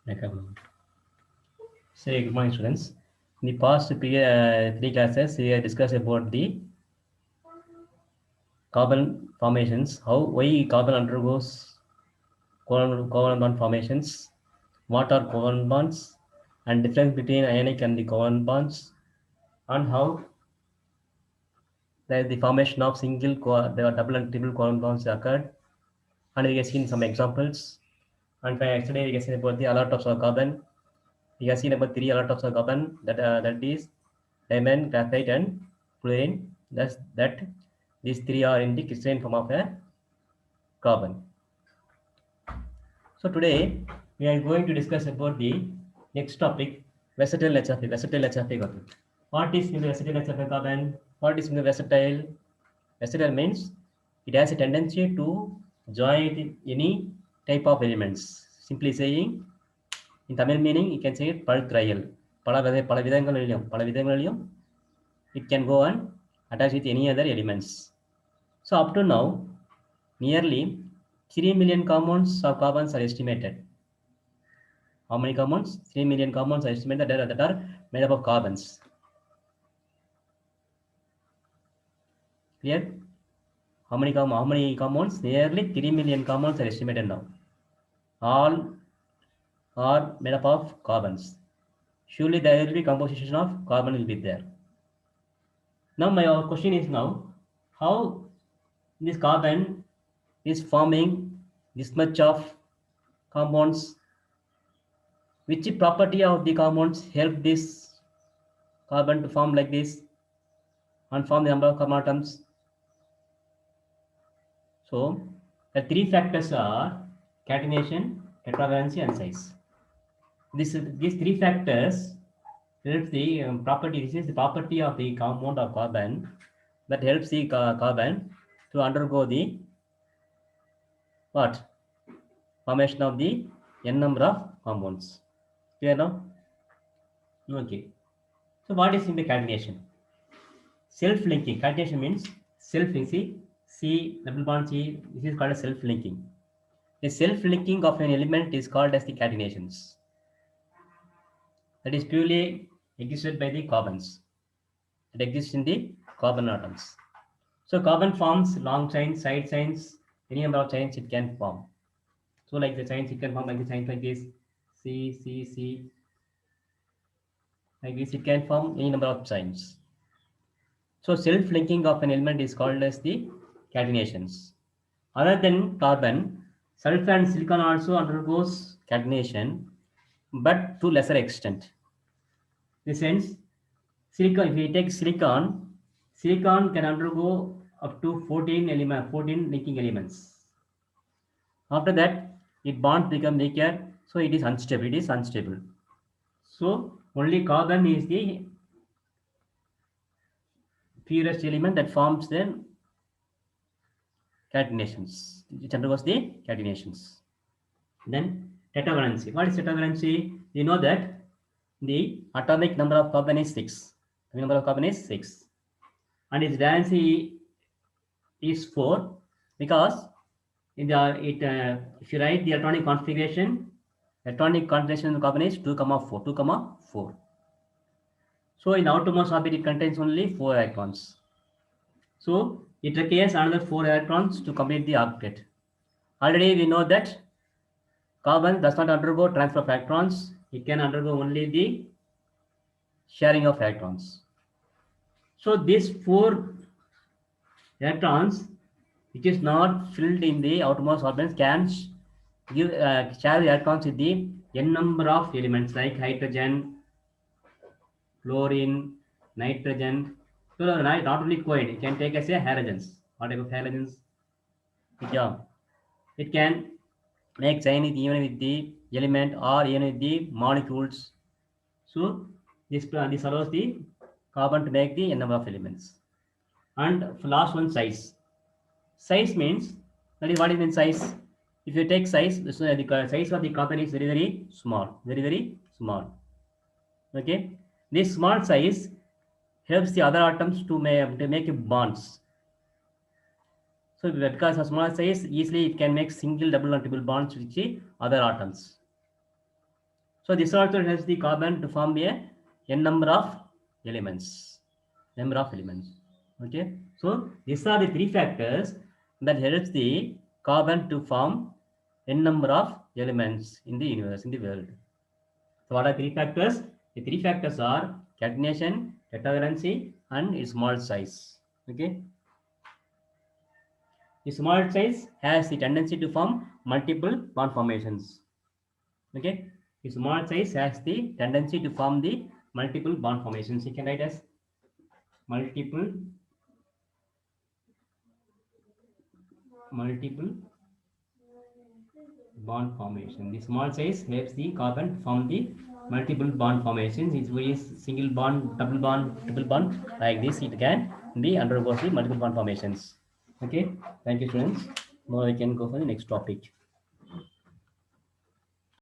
Okay. Say good morning, students. In the past three classes, we have discussed about the carbon formations, how why carbon undergoes covalent bond formations, what are covalent bonds, and difference between ionic and the covalent bonds, and how the formation of the double and triple covalent bonds occurred, and we have seen some examples. And yesterday we have seen about the allotropes of carbon. We have seen about three allotropes of carbon that is diamond, graphite, and fluorine. That these three are in the crystalline form of a carbon. So today we are going to discuss about the next topic, versatile nature of carbon. What is in the versatile nature of a carbon? What is in the versatile? Versatile means it has a tendency to join any type of elements. Simply saying, in Tamil meaning, you can say it பல்திரையல் பல விதங்களிலும் it can go and attach with any other elements. So up to now, nearly 3 million compounds of carbons are estimated. How many compounds? 3 million compounds are estimated that are made up of carbons. Clear? How many compounds? Nearly 3 million compounds are estimated now. All are made up of carbons. Surely there will be composition of carbon will be there. Now my question is now, how this carbon is forming this much of compounds? Which property of the compounds help this carbon to form like this and form the number of carbon atoms? So the three factors are catenation, tetravalency, and size. These three factors helps the property. This is the property of the compound of carbon that helps the carbon to undergo the what formation of the n number of compounds. Clear now? Okay. So what is in the catenation? Self-linking. Catenation means self-linking. C double bond C. This is called as self-linking. The self-linking of an element is called as the catenations. That is purely existed by the carbons. It exists in the carbon atoms. So carbon forms long chains, side chains, any number of chains it can form. So like the chains, it can form like the chains like this, C, C, C. Like this, it can form any number of chains. So self-linking of an element is called as the catenations. Other than carbon, sulfur and silicon also undergoes catenation, but to lesser extent. In the sense, silicon, if we take silicon, silicon can undergo up to 14 linking elements. After that, it bonds become weaker, so it is unstable. So only carbon is the purest element that forms the catenations. It undergoes the catenations. Then tetravalency. What is tetravalency? You know that the atomic number of carbon is 6. The number of carbon is 6. And its valency is 4 because in if you write the electronic configuration of carbon is 2, 4. So in outermost orbit it contains only 4 electrons. So it requires another 4 electrons to complete the octet. Already we know that carbon does not undergo transfer of electrons. It can undergo only the sharing of electrons. So these 4 electrons which is not filled in the outermost orbitals can share the electrons with the n number of elements like hydrogen, fluorine, nitrogen. So not only coin, it can take as a halogens. What type of halogens? Yeah, it can make chain even with the element or even with the molecules. So this allows the carbon to make the n number of elements. And last one, size. Size means, that is what is in size. If you take size, the size of the carbon is very, very small. Very, very small. Okay. This small size helps the other atoms to make bonds. So because of small size, easily it can make single, double, and triple bonds with the other atoms. So this also helps the carbon to form a n number of elements. Okay. So these are the three factors that helps the carbon to form n number of elements in the universe, in the world. So what are three factors? The three factors are catenation, tetravalency, and its small size. Okay. The small size has the tendency to form multiple bond formations. Okay. The small size has the tendency to form the multiple bond formations. You can write as multiple bond formation. The small size helps the carbon form the multiple bond formations. It's very single bond, double bond, triple bond. Like this, it can be undergoes the multiple bond formations. Okay. Thank you, students. Now we can go for the next topic.